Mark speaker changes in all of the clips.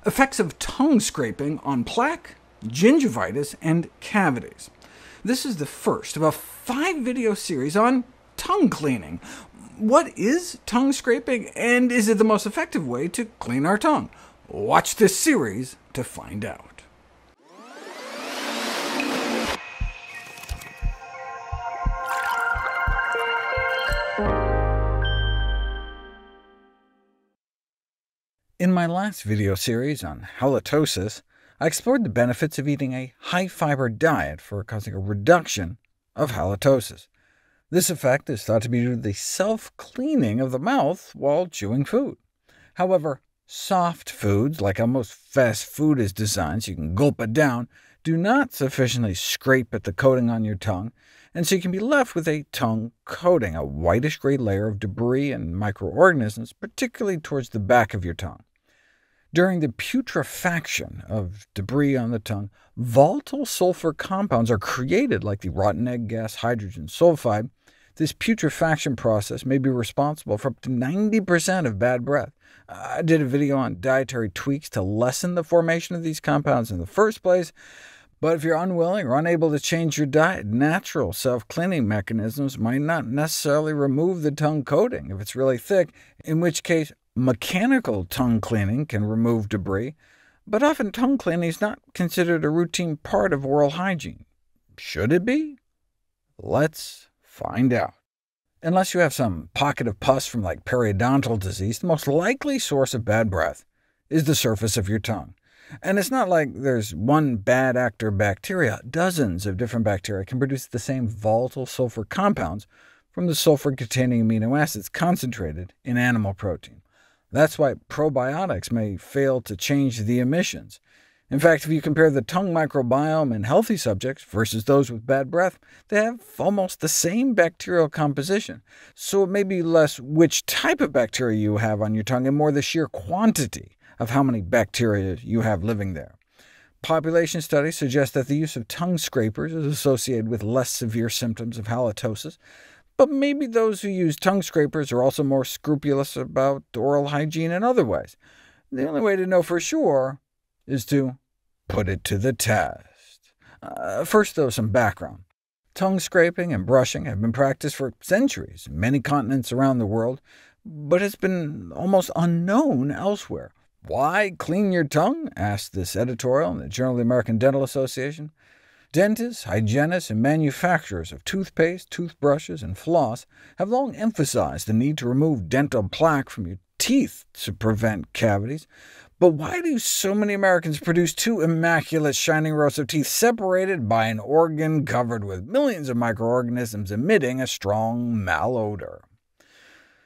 Speaker 1: Effects of tongue scraping on plaque, gingivitis, and cavities. This is the first of a 5-video series on tongue cleaning. What is tongue scraping, and is it the most effective way to clean our tongue? Watch this series to find out. In my last video series on halitosis, I explored the benefits of eating a high-fiber diet for causing a reduction of halitosis. This effect is thought to be due to the self-cleaning of the mouth while chewing food. However, soft foods, like how most fast food is designed so you can gulp it down, do not sufficiently scrape at the coating on your tongue, and so you can be left with a tongue coating, a whitish-gray layer of debris and microorganisms, particularly towards the back of your tongue. During the putrefaction of debris on the tongue, volatile sulfur compounds are created, like the rotten egg gas hydrogen sulfide. This putrefaction process may be responsible for up to 90% of bad breath. I did a video on dietary tweaks to lessen the formation of these compounds in the first place, but if you're unwilling or unable to change your diet, natural self-cleaning mechanisms might not necessarily remove the tongue coating if it's really thick, in which case mechanical tongue cleaning can remove debris, but often tongue cleaning is not considered a routine part of oral hygiene. Should it be? Let's find out. Unless you have some pocket of pus from like periodontal disease, the most likely source of bad breath is the surface of your tongue. And it's not like there's one bad actor bacteria. Dozens of different bacteria can produce the same volatile sulfur compounds from the sulfur-containing amino acids concentrated in animal protein. That's why probiotics may fail to change the emissions. In fact, if you compare the tongue microbiome in healthy subjects versus those with bad breath, they have almost the same bacterial composition. So it may be less which type of bacteria you have on your tongue, and more the sheer quantity of how many bacteria you have living there. Population studies suggest that the use of tongue scrapers is associated with less severe symptoms of halitosis, but maybe those who use tongue scrapers are also more scrupulous about oral hygiene in other ways. The only way to know for sure is to put it to the test. First, though, some background. Tongue scraping and brushing have been practiced for centuries in many continents around the world, but it's been almost unknown elsewhere. Why clean your tongue? Asked this editorial in the Journal of the American Dental Association. Dentists, hygienists, and manufacturers of toothpaste, toothbrushes, and floss have long emphasized the need to remove dental plaque from your teeth to prevent cavities. But why do so many Americans produce two immaculate shining rows of teeth separated by an organ covered with millions of microorganisms emitting a strong malodor?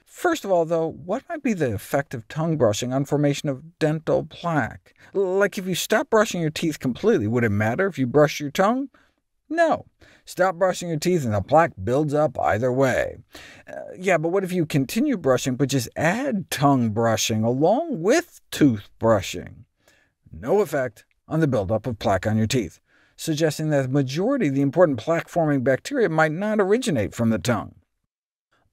Speaker 1: First of all, though, what might be the effect of tongue brushing on formation of dental plaque? Like if you stop brushing your teeth completely, would it matter if you brush your tongue? No. Stop brushing your teeth and the plaque builds up either way. Yeah, but what if you continue brushing but just add tongue brushing along with tooth brushing? No effect on the buildup of plaque on your teeth, suggesting that the majority of the important plaque-forming bacteria might not originate from the tongue.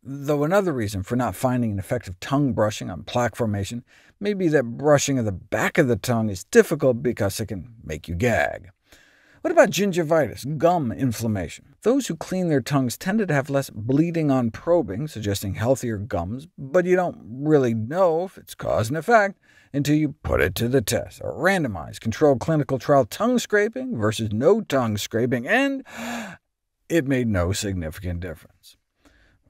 Speaker 1: Though another reason for not finding an effective tongue brushing on plaque formation may be that brushing of the back of the tongue is difficult because it can make you gag. What about gingivitis, gum inflammation? Those who clean their tongues tended to have less bleeding on probing, suggesting healthier gums, but you don't really know if it's cause and effect until you put it to the test. A randomized, controlled clinical trial tongue scraping versus no tongue scraping, and it made no significant difference.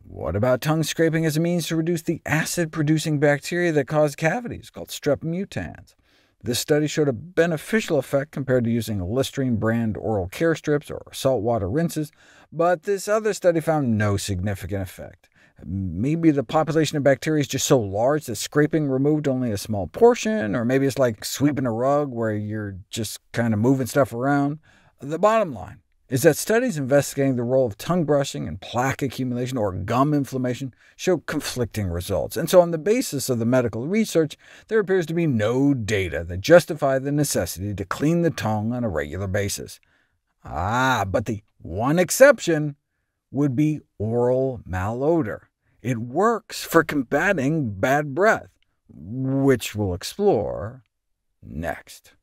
Speaker 1: What about tongue scraping as a means to reduce the acid-producing bacteria that cause cavities, called strep mutans? This study showed a beneficial effect compared to using Listerine brand oral care strips or saltwater rinses, but this other study found no significant effect. Maybe the population of bacteria is just so large that scraping removed only a small portion, or maybe it's like sweeping a rug where you're just kind of moving stuff around. The bottom line is that studies investigating the role of tongue brushing in plaque accumulation or gum inflammation show conflicting results, and so on the basis of the medical research, there appears to be no data that justify the necessity to clean the tongue on a regular basis. But the one exception would be oral malodor. It works for combating bad breath, which we'll explore next.